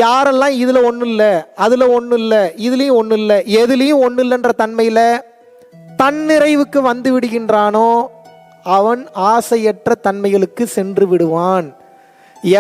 யாரெல்லாம் இதில் ஒன்றும் இல்லை, அதில் ஒன்றும் இல்லை, இதுலேயும் ஒன்றும் இல்லை, எதுலேயும் ஒன்றும் இல்லைன்ற தன்மையில் தன்னிறைவுக்கு வந்து விடுகின்றானோ அவன் ஆசையற்ற தன்மைகளுக்கு சென்று விடுவான்.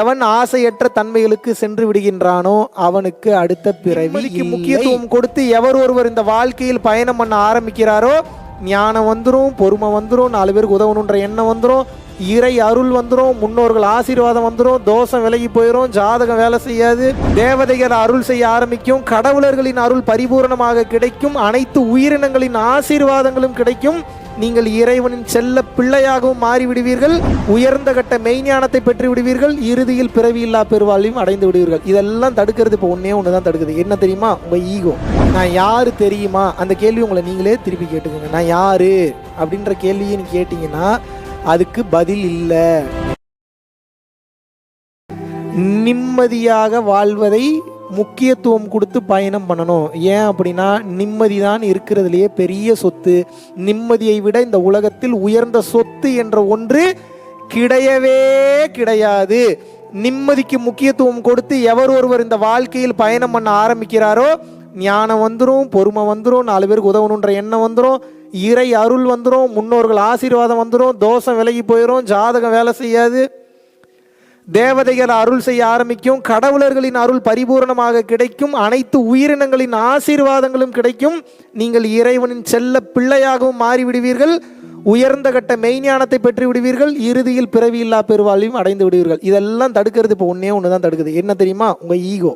எவன் ஆசையற்ற தன்மைகளுக்கு சென்று விடுகின்றானோ அவனுக்கு அடுத்த பிறவிக்கு முக்கியத்துவம் கொடுத்து எவர் ஒருவர் இந்த வாழ்க்கையில் பயணம் பண்ண ஆரம்பிக்கிறாரோ ஞானம் வந்துடும், பொறுமை வந்துடும், 4 பேருக்கு உதவணுன்ற எண்ணம் வந்துடும், இறை அருள் வந்துடும், முன்னோர்கள் ஆசீர்வாதம் வந்துடும், தோஷம் விலகி போயிடும், ஜாதகம் வேலை செய்யாது, தேவதைகள் அருள் செய்ய ஆரம்பிக்கும், கடவுளர்களின் அருள் பரிபூர்ணமாக கிடைக்கும், அனைத்து உயிரினங்களின் ஆசீர்வாதங்களும் கிடைக்கும், நீங்கள் இறைவனின் செல்ல பிள்ளையாகவும் மாறிவிடுவீர்கள், உயர்ந்த கட்ட மெய்ஞானத்தை பெற்று விடுவீர்கள், இறுதியில் பிறவியில்லா பெருவாழ்வையும் அடைந்து விடுவீர்கள். இதெல்லாம் தடுக்கிறது இப்போ ஒன்னே ஒன்று தான் தடுக்குது. என்ன தெரியுமா? உங்கள் ஈகோ. நான் யாரு தெரியுமா? அந்த கேள்வி உங்களை நீங்களே திருப்பி கேட்டுக்கோங்க. நான் யாரு அப்படின்ற கேள்வியை நீ கேட்டீங்கன்னா அதுக்கு பதில் இல்லை. நிம்மதியாக வாழ்வதை முக்கியத்துவம் கொடுத்து பயணம் பண்ணணும். ஏன் அப்படின்னா நிம்மதி தான் இருக்கிறதுலையே பெரிய சொத்து. நிம்மதியை விட இந்த உலகத்தில் உயர்ந்த சொத்து என்ற ஒன்று கிடையவே கிடையாது. நிம்மதிக்கு முக்கியத்துவம் கொடுத்து எவர் ஒருவர் இந்த வாழ்க்கையில் பயணம் பண்ண ஆரம்பிக்கிறாரோ ஞானம் வந்துடும், பொறுமை வந்துடும், 4 பேருக்கு உதவணுன்ற எண்ணம் வந்துடும், இறை அருள் வந்துடும், முன்னோர்கள் ஆசீர்வாதம் வந்துடும், தோஷம் விலகி போயிடும், ஜாதகம் வேலை செய்யாது, தேவதைகள் அருள் செய்ய ஆரம்பிக்கும், கடவுளர்களின் அருள் பரிபூர்ணமாக கிடைக்கும், அனைத்து உயிரினங்களின் ஆசீர்வாதங்களும் கிடைக்கும், நீங்கள் இறைவனின் செல்ல பிள்ளையாகவும் மாறிவிடுவீர்கள், உயர்ந்த கட்ட மெய்ஞானத்தை பெற்று விடுவீர்கள், இறுதியில் பிறவியில்லா பெருவாழ்வையும் அடைந்து விடுவீர்கள். இதெல்லாம் தடுக்கிறது இப்போ ஒன்னே ஒன்று தான் தடுக்குது. என்ன தெரியுமா? உங்கள் ஈகோ.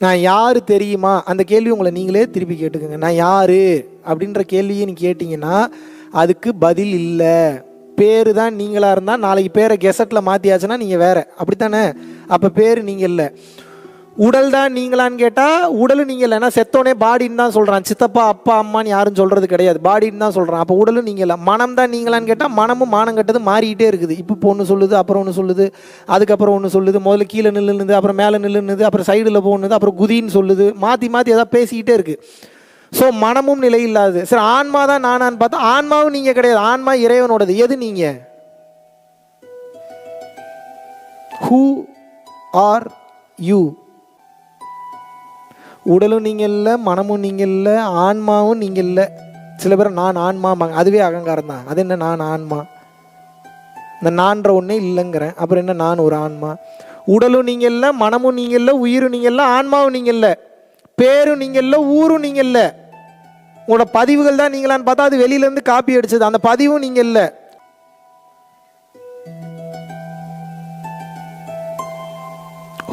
நான் யாரு தெரியுமா? அந்த கேள்வி உங்களை நீங்களே திருப்பி கேட்டுக்கோங்க. நான் யாரு அப்படின்ற கேள்வியை நீ கேட்டீங்கன்னா அதுக்கு பதில் இல்லை. பேரு தான் நீங்களாக இருந்தால் நாளைக்கு பேரை கெசட்டில் மாற்றியாச்சுன்னா நீங்கள் வேற, அப்படித்தானே? அப்போ பேர் நீங்கள் இல்லை. உடல் தான் நீங்களான்னு கேட்டால் உடலும் நீங்கள் இல்லை. ஏன்னா செத்தோனே பாடின்னு தான் சொல்கிறான். சித்தப்பா அப்பா அம்மான்னு யாரும் சொல்கிறது கிடையாது, பாடின்னு தான் சொல்கிறான். அப்போ உடலும் நீங்கள் இல்லை. மனம் தான் நீங்களான்னு கேட்டால் மனமும் மானம் கட்டது மாறிக்கிட்டே இருக்குது. இப்போ ஒன்று சொல்லுது, அப்புறம் ஒன்று சொல்லுது, அதுக்கப்புறம் ஒன்று சொல்லுது, முதல்ல கீழே நில்லுனுது, அப்புறம் மேலே நில்லுனுது, அப்புறம் சைடில் போகணுது, அப்புறம் குதின்னு சொல்லுது, மாற்றி மாற்றி எதாவது பேசிக்கிட்டே இருக்குது. ஸோ மனமும் நிலை இல்லாது. சரி, ஆன்மா தான் நானான்னு பார்த்தா ஆன்மாவும் நீங்கள் கிடையாது. ஆன்மா இறைவனோடது. எது நீங்கள்? Who are you? உடலும் நீங்கள் இல்லை, மனமும் நீங்கள் இல்லை, ஆன்மாவும் நீங்கள் இல்லை. சில பேர் நான் ஆன்மாம்பாங்க. அதுவே அகங்காரம் தான். அது என்ன நான் ஆன்மா? இந்த நான்ற ஒன்றே இல்லைங்கிறேன். அப்புறம் என்ன நான் ஒரு ஆன்மா? உடலும் நீங்கள் இல்லை, மனமும் நீங்கள் இல்லை, உயிரும் நீங்கள் இல்லை, ஆன்மாவும் நீங்கள் இல்லை, பேரும் நீங்கள் இல்லை, ஊரும் நீங்கள் இல்லை. உங்களோட பதிவுகள் தான் நீங்களான்னு பார்த்தா அது வெளியிலேருந்து காப்பி அடிச்சது. அந்த பதிவும் நீங்கள் இல்லை.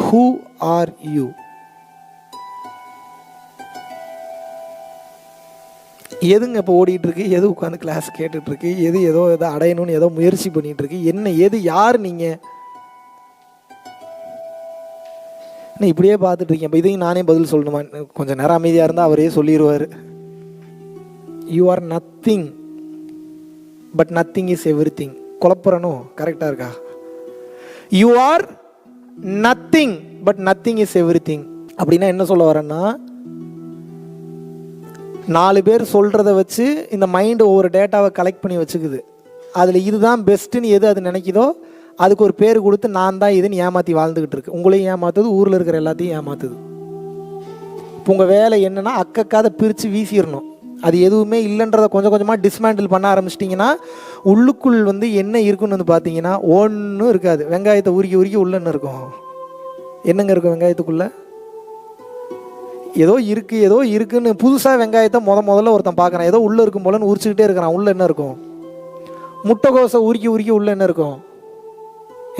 Who are you? எதுங்க இப்போ ஓடிட்டு இருக்கு? எது உட்காந்து கிளாஸ் கேட்டுட்டு இருக்கு? எது ஏதோ அடையணும்னு ஏதோ முயற்சி பண்ணிட்டு இருக்கு? என்ன எது யார் நீங்க? இப்படியே பார்த்துட்டு இருக்கேன். இப்போ இதையும் நானே பதில் சொல்லணுமா? கொஞ்சம் நேரம் அமைதியாக இருந்தால் அவரே சொல்லிடுவார். You are nothing but nothing is everything. குழப்பறனோ? கரெக்டாக இருக்கா? You are nothing but nothing is everything. அப்படின்னா என்ன சொல்ல வரேன்னா, 4 பேர் சொல்கிறத வச்சு இந்த மைண்டு ஒவ்வொரு டேட்டாவை கலெக்ட் பண்ணி வச்சுக்குது. அதில் இதுதான் பெஸ்ட்டுன்னு எது அது நினைக்குதோ அதுக்கு ஒரு பேர் கொடுத்து நான் தான் இதுன்னு ஏமாற்றி வாழ்ந்துக்கிட்டு இருக்கு. உங்களையும் ஏமாத்துது, ஊரில் இருக்கிற எல்லாத்தையும் ஏமாத்துது. இப்போ உங்கள் வேலை என்னென்னா அக்கக்காத பிரித்து வீசிடணும். அது எதுவுமே இல்லைன்றதை கொஞ்சம் கொஞ்சமாக டிஸ்மேண்டில் பண்ண ஆரம்பிச்சிட்டிங்கன்னா உள்ளுக்குள் என்ன இருக்குன்னு பார்த்தீங்கன்னா ஒன்றும் இருக்காது. வெங்காயத்தை உருக்கி உருக்கி உள்ளன்னு இருக்கும். என்னங்க இருக்கும் வெங்காயத்துக்குள்ளே? ஏதோ இருக்குன்னு புதுசாக வெங்காயத்தை முதல்ல ஒருத்தன் பார்க்குறான். ஏதோ உள்ளே இருக்கும் போலன்னு உரிச்சுக்கிட்டே இருக்கிறான். உள்ளே என்ன இருக்கும்? முட்டைகோசை உருக்கி உருக்கி உள்ளே என்ன இருக்கும்?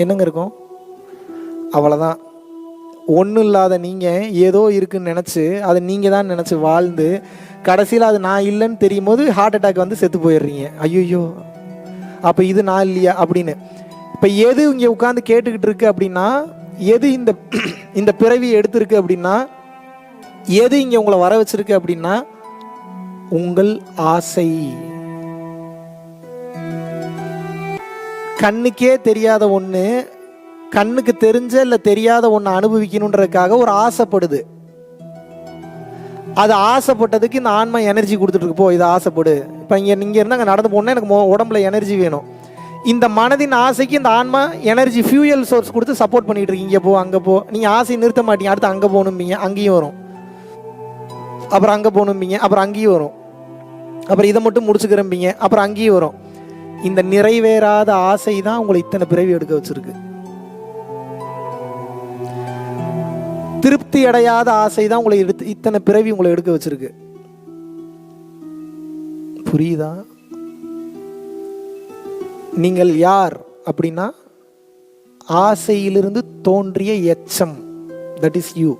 என்னங்க இருக்கும்? அவ்வளோதான். ஒன்றும் இல்லாத நீங்கள் ஏதோ இருக்குன்னு நினச்சி அதை நீங்கள் தான் நினச்சி வாழ்ந்து கடைசியில் அது நான் இல்லைன்னு தெரியும் போது ஹார்ட் அட்டாக் செத்து போயிடுறீங்க. ஐயோ அப்போ இது நான் இல்லையா அப்படின்னு. இப்போ எது இங்கே உட்காந்து கேட்டுக்கிட்டு இருக்கு அப்படின்னா, எது இந்த பிறவியை எடுத்திருக்கு அப்படின்னா, எது இங்கே உங்களை வர வச்சிருக்கு அப்படின்னா உங்கள் ஆசை. கண்ணுக்கே தெரியாத ஒன்று கண்ணுக்கு தெரிஞ்ச இல்லை தெரியாத ஒன்று அனுபவிக்கணுன்றதுக்காக ஒரு ஆசைப்படுது. அது ஆசைப்பட்டதுக்கு இந்த ஆன்மா எனர்ஜி கொடுத்துட்டு இருக்கு. போ இதை ஆசைப்படு. இப்போ நீங்கள் இருந்தால் அங்கே நடந்து போனால் எனக்கு உடம்புல எனர்ஜி வேணும். இந்த மனதின் ஆசைக்கு இந்த ஆன்மா எனர்ஜி ஃபியூயல் சோர்ஸ் கொடுத்து சப்போர்ட் பண்ணிட்டு இருக்கீங்க. இங்கே போ அங்கே போ, நீங்கள் ஆசையை நிறுத்த மாட்டீங்க. அடுத்து அங்கே போகணும்பீங்க, அங்கேயும் வரும். அப்புறம் அங்கே போகணும்பீங்க, அப்புறம் அங்கேயும் வரும். அப்புறம் இதை மட்டும் முடிச்சுக்கிறம்பீங்க, அப்புறம் அங்கேயும் வரும். இந்த நிறைவேறாத ஆசை தான் உங்களை இத்தனை பிறவி எடுக்க வச்சிருக்கு. திருப்தி அடையாத ஆசை தான் உங்களை இத்தனை பிறவி உங்களை எடுக்க வச்சிருக்கு. புரியுதா? நீங்கள் யார் அப்படின்னா ஆசையிலிருந்து தோன்றிய எச்சம். That is you.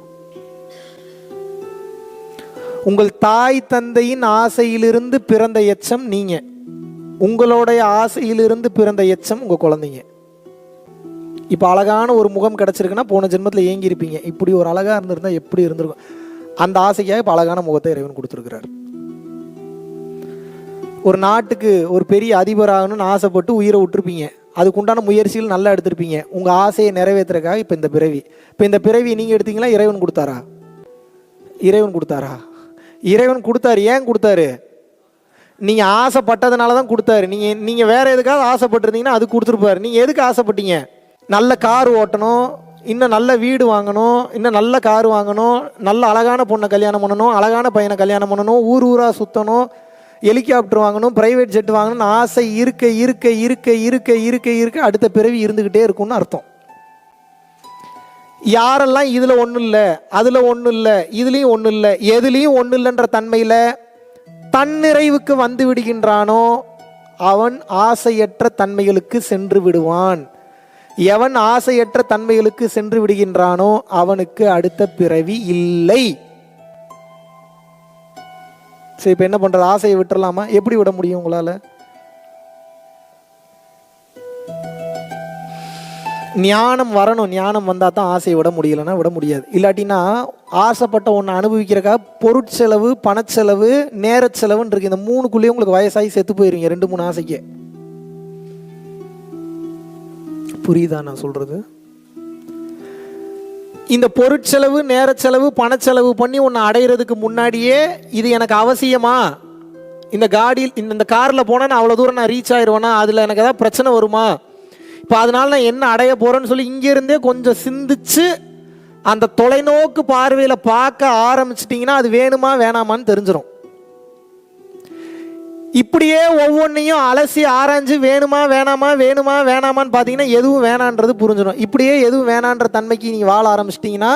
உங்கள் தாய் தந்தையின் ஆசையிலிருந்து பிறந்த எச்சம் நீங்க. உங்களுடைய ஆசையிலிருந்து பிறந்த எச்சம் உங்க குழந்தைங்க. இப்போ அழகான ஒரு முகம் கிடைச்சிருக்குன்னா போன ஜென்மத்தில் ஏங்கி இருப்பீங்க. இப்படி ஒரு அழகா இருந்திருந்தா எப்படி இருந்திருக்கும். அந்த ஆசைக்காக இப்போ அழகான முகத்தை இறைவன் கொடுத்துருக்கிறார். ஒரு நாட்டுக்கு ஒரு பெரிய அதிபராகணும்னு ஆசைப்பட்டு உயிரை விட்டுருப்பீங்க. அதுக்குண்டான முயற்சிகள் நல்லா எடுத்திருப்பீங்க. உங்கள் ஆசையை நிறைவேற்றுறதுக்காக இப்போ இந்த பிறவி நீங்கள் எடுத்தீங்களா? இறைவன் கொடுத்தாரா? இறைவன் கொடுத்தாரா? இறைவன் கொடுத்தாரு. ஏன் கொடுத்தாரு? நீங்கள் ஆசைப்பட்டதுனால தான் கொடுத்தாரு. நீங்கள் வேற எதுக்காவது ஆசைப்பட்டிருந்தீங்கன்னா அது கொடுத்துருப்பாரு. நீங்கள் எதுக்கு ஆசைப்பட்டீங்க? நல்ல கார் ஓட்டணும், இன்னும் நல்ல வீடு வாங்கணும், இன்னும் நல்ல கார் வாங்கணும், நல்ல அழகான பொண்ணை கல்யாணம் பண்ணணும், அழகான பையனை கல்யாணம் பண்ணணும், ஊர் ஊராக சுற்றணும், ஹெலிகாப்டர் வாங்கணும், பிரைவேட் ஜெட் வாங்கணும்னு ஆசை இருக்க இருக்க இருக்க இருக்க இருக்க இருக்க அடுத்த பிறவி இருந்துக்கிட்டே இருக்கும்னு அர்த்தம். யாரெல்லாம் இதில் ஒன்றும் இல்லை, அதில் ஒன்றும் இல்லை, இதுலேயும் ஒன்றும் இல்லை, எதுலேயும் ஒன்றும் இல்லைன்ற தன்மையில் தன்னிறைவுக்கு வந்து விடுகின்றானோ அவன் ஆசையற்ற தன்மைகளுக்கு சென்று விடுவான். எவன் ஆசையற்ற தன்மைகளுக்கு சென்று விடுகின்றானோ அவனுக்கு அடுத்த பிறவி இல்லை. சரி, இப்போ என்ன பண்றது? ஆசையை விட்டுறலாமா? எப்படி விட முடியும் உங்களால? ஞானம் வரணும். ஞானம் வந்தால் தான் ஆசையை விட முடியலைன்னா விட முடியாது. இல்லாட்டினா ஆசைப்பட்ட ஒன்று அனுபவிக்கிறக்காக பொருட்செலவு, பணச்செலவு, நேரச்செலவுன்னு இருக்கு. இந்த மூணுக்குள்ளேயே உங்களுக்கு வயசாகி செத்து போயிருவீங்க 2-3 ஆசைக்கு. புரியுதா நான் சொல்றது? இந்த பொருட்செலவு, நேரச்செலவு, பணச்செலவு பண்ணி ஒன்று அடைகிறதுக்கு முன்னாடியே இது எனக்கு அவசியமா, இந்த காரில் போனால் நான் அவ்வளோ தூரம் நான் ரீச் ஆயிடுவேனா, அதில் எனக்கு ஏதாவது பிரச்சனை வருமா, இப்போ அதனால நான் என்ன அடைய போகிறேன்னு சொல்லி இங்கேருந்தே கொஞ்சம் சிந்திச்சு அந்த தொலைநோக்கு பார்வையில் பார்க்க ஆரம்பிச்சிட்டிங்கன்னா அது வேணுமா வேணாமான்னு தெரிஞ்சிடும். இப்படியே ஒவ்வொன்றையும் அலசி ஆராய்ஞ்சு வேணுமா வேணாமா வேணுமா வேணாமான்னு பார்த்தீங்கன்னா எதுவும் வேணான்றது புரிஞ்சிடும். இப்படியே எதுவும் வேணான்ற தன்மைக்கு நீங்கள் வாழ ஆரம்பிச்சிட்டிங்கன்னா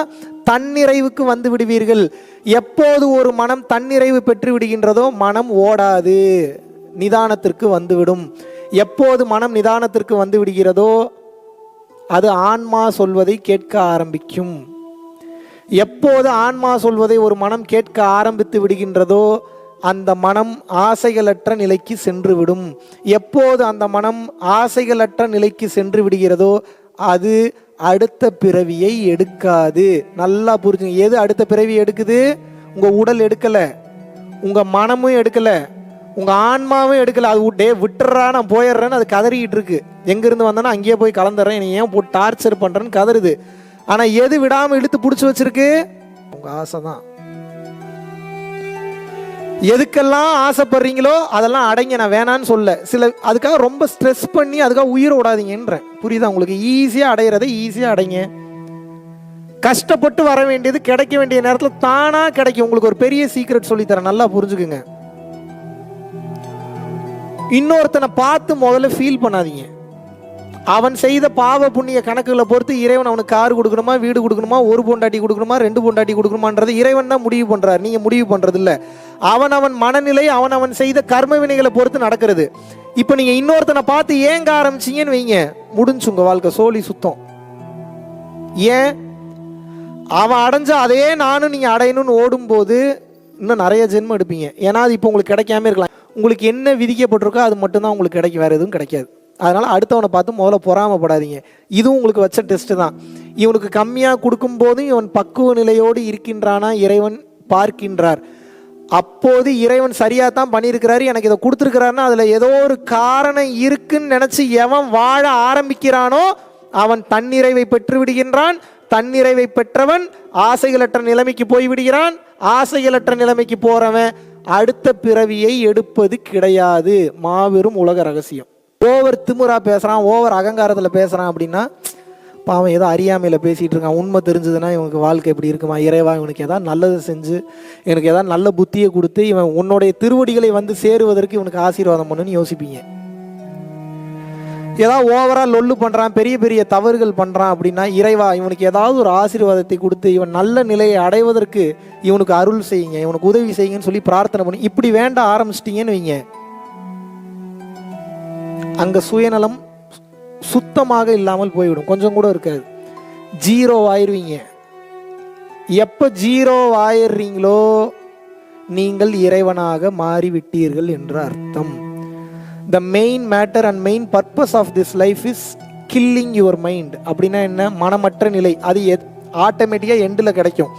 தன்னிறைவுக்கு வந்து விடுவீர்கள். எப்போது ஒரு மனம் தன்னிறைவு பெற்று விடுகின்றதோ மனம் ஓடாது, நிதானத்திற்கு வந்துவிடும். எப்போது மனம் நிதானத்திற்கு வந்து விடுகிறதோ அது ஆன்மா சொல்வதை கேட்க ஆரம்பிக்கும். எப்போது ஆன்மா சொல்வதை ஒரு மனம் கேட்க ஆரம்பித்து விடுகின்றதோ அந்த மனம் ஆசைகளற்ற நிலைக்கு சென்று விடும். எப்போது அந்த மனம் ஆசைகளற்ற நிலைக்கு சென்று விடுகிறதோ அது அடுத்த பிறவியை எடுக்காது. நல்லா புரிஞ்சுங்க. எது அடுத்த பிறவி எடுக்குது? உங்க உடல் எடுக்கல, உங்க மனமும் எடுக்கல, உங்க ஆன்மாவும் எடுக்கல. அது விட்டுறா நான் போயிடுறேன்னு அது கதறிக்கிட்டு இருக்கு. எங்கிருந்து வந்தானோ அங்கேயே போய் கலந்துடுறேன், என்னை ஏன் போட்டு டார்ச்சர் பண்றேன்னு கதறுது. ஆனா எது விடாம இழுத்து பிடிச்சி வச்சிருக்கு? உங்க ஆசை தான். எதுக்கெல்லாம் ஆசைப்படுறீங்களோ அதெல்லாம் அடைங்க. நான் வேணான்னு சொல்ல, அதுக்காக ரொம்ப ஸ்ட்ரெஸ் பண்ணி அதுக்காக உயிரை விடாதீங்கன்றேன். புரியுதா உங்களுக்கு? ஈஸியா அடையிறதை ஈஸியா அடைங்க. கஷ்டப்பட்டு வர வேண்டியது கிடைக்க வேண்டிய நேரத்தில் தானா கிடைக்கும். உங்களுக்கு ஒரு பெரிய சீக்ரெட் சொல்லித்தரேன், நல்லா புரிஞ்சுக்குங்க. இன்னொருத்தனை பார்த்து முதல்ல ஃபீல் பண்ணாதீங்க. அவன் செய்த பாவ புண்ணிய கணக்குகளை பொறுத்து இறைவன் அவனுக்கு கார் கொடுக்கணுமா, வீடு கொடுக்கணுமா, ஒரு பொண்டாட்டி கொடுக்கணுமா, 2 பொண்டாட்டி கொடுக்கணுமான்றது இறைவன் தான் முடிவு பண்றாரு. நீங்க முடிவு பண்றது இல்ல. அவன் மனநிலை, அவன் செய்த கர்ம வினைகளை பொறுத்து நடக்கிறது. இப்ப நீங்க இன்னொருத்தனை பார்த்து ஏங்க ஆரம்பிச்சீங்கன்னு வைங்க, முடிஞ்சு உங்க வாழ்க்கை சோழி சுத்தம். ஏன்? அவன் அடைஞ்ச அதே நானும் நீங்க அடையணும்னு ஓடும் போது இன்னும் நிறைய ஜென்மம் எடுப்பீங்க. ஏன்னா அது இப்போ உங்களுக்கு கிடைக்காம இருக்கலாம். உங்களுக்கு என்ன விதிக்கப்பட்டிருக்கோ அது மட்டும்தான் உங்களுக்கு கிடைக்கும், வேற எதுவும் கிடைக்காது. அதனால அடுத்தவனை பார்த்து முதல்ல பொறாமப்படாதீங்க. இதுவும் உங்களுக்கு வச்ச டெஸ்ட் தான். இவனுக்கு கம்மியாக கொடுக்கும் போதும் இவன் பக்குவ நிலையோடு இருக்கின்றானா இறைவன் பார்க்கின்றார். அப்போது இறைவன் சரியாக தான் பண்ணியிருக்கிறாரு, எனக்கு இதை கொடுத்துருக்கிறாருன்னா அதில் ஏதோ ஒரு காரணம் இருக்குன்னு நினச்சி எவன் வாழ ஆரம்பிக்கிறானோ அவன் தன்னிறைவை பெற்று விடுகின்றான். தன்னிறைவை பெற்றவன் ஆசைகளற்ற நிலைமைக்கு போய் விடுகிறான். ஆசைகளற்ற நிலைமைக்கு போறவன் அடுத்த பிறவியை எடுப்பது கிடையாது. மாபெரும் உலக ரகசியம். ஓவர் திமிரா பேசுகிறான், ஓவர் அகங்காரத்தில் பேசுகிறான் அப்படின்னா பாவம் ஏதோ அறியாமையில் பேசிகிட்டு இருக்கான். உண்மை தெரிஞ்சதுன்னா இவனுக்கு வாழ்க்கை எப்படி இருக்குமா, இறைவா இவனுக்கு ஏதாவது நல்லது செஞ்சு எனக்கு ஏதாவது நல்ல புத்தியை கொடுத்து இவன் உன்னுடைய திருவடிகளை வந்து சேருவதற்கு இவனுக்கு ஆசீர்வாதம் பண்ணுன்னு யோசிப்பீங்க. ஏதாவது ஓவராக லொல்லு பண்ணுறான், பெரிய பெரிய தவறுகள் பண்ணுறான் அப்படின்னா இறைவா இவனுக்கு ஏதாவது ஒரு ஆசீர்வாதத்தை கொடுத்து இவன் நல்ல நிலையை அடைவதற்கு இவனுக்கு அருள் செய்யுங்க, இவனுக்கு உதவி செய்யுங்கன்னு சொல்லி பிரார்த்தனை பண்ணி இப்படி வேண்ட ஆரம்பிச்சிட்டிங்கன்னு வைங்க, அங்கே சுயநலம் சுத்தமாக இல்லாமல் போய்விடும். கொஞ்சம் கூட இருக்காது, ஜீரோ ஆயிடுவீங்க. எப்போ ஜீரோ ஆயிடுறீங்களோ நீங்கள் இறைவனாக மாறிவிட்டீர்கள் என்று அர்த்தம். The main matter and main purpose of this life is killing your mind. அப்படின்னா என்ன? மனமற்ற நிலை. அது ஆட்டோமேட்டிக்காக எண்டில் கிடைக்கும்.